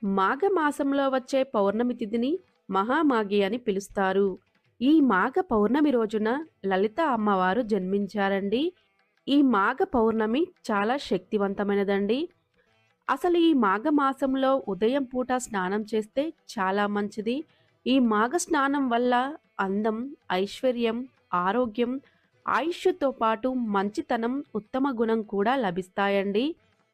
మాఘమాసంలో వచ్చే పౌర్ణమి తిథిని మహామాఘి అని పిలుస్తారు. ఈ మాఘ పౌర్ణమి రోజున లలిత అమ్మవారు జన్మించారండి. ఈ మాఘ పౌర్ణమి చాలా శక్తివంతమైనదండి. అసలు ఈ మాఘమాసంలో ఉదయం పూట స్నానం చేస్తే చాలా మంచిది. ఈ మాఘ స్నానం వల్ల అందం, ఐశ్వర్యం, ఆరోగ్యం, ఆయుష్తో పాటు మంచితనం, ఉత్తమ గుణం కూడా లభిస్తాయండి.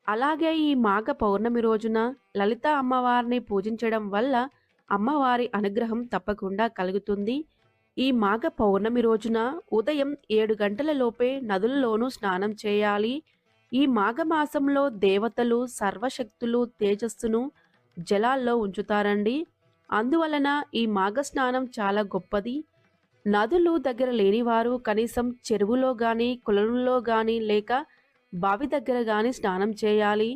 అలాగే ఈ మాఘ పౌర్ణమి రోజున లలిత అమ్మవారిని పూజించడం వల్ల అమ్మవారి అనుగ్రహం తప్పకుండా కలుగుతుంది. ఈ మాఘ పౌర్ణమి రోజున ఉదయం 7 గంటల లోపే నదులలోనూ స్నానం చేయాలి. ఈ మాఘమాసంలో దేవతలు సర్వశక్తులు తేజస్సును జలాల్లో ఉంచుతారండి. అందువలన ఈ మాఘ స్నానం చాలా గొప్పది. నదులు దగ్గర లేనివారు కనీసం చెరువులో గాని, కొలనులో గాని లేక బావి దగ్గర గాని స్నానం చేయాలి.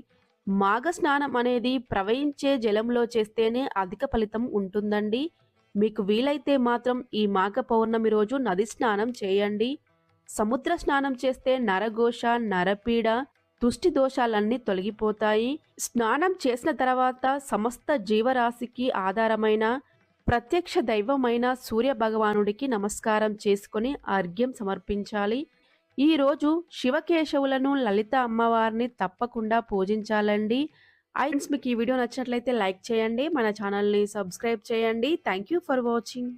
మాఘ స్నానం అనేది ప్రవహించే జలంలో చేస్తేనే అధిక ఫలితం ఉంటుందండి. మీకు వీలైతే మాత్రం ఈ మాఘ పౌర్ణమి రోజు నది స్నానం చేయండి. సముద్ర స్నానం చేస్తే నరఘోష, నరపీడ, దుష్టి దోషాలన్నీ తొలగిపోతాయి. స్నానం చేసిన తర్వాత సమస్త జీవరాశికి ఆధారమైన ప్రత్యక్ష దైవమైన సూర్య భగవానుడికి నమస్కారం చేసుకుని అర్ఘ్యం సమర్పించాలి. ఈరోజు శివకేశవులను లలిత అమ్మవారిని తప్పకుండా పూజించాలండి. మీకు ఈ వీడియో నచ్చినట్లయితే లైక్ చేయండి, మన ఛానల్ని సబ్స్క్రైబ్ చేయండి. Thank you for watching.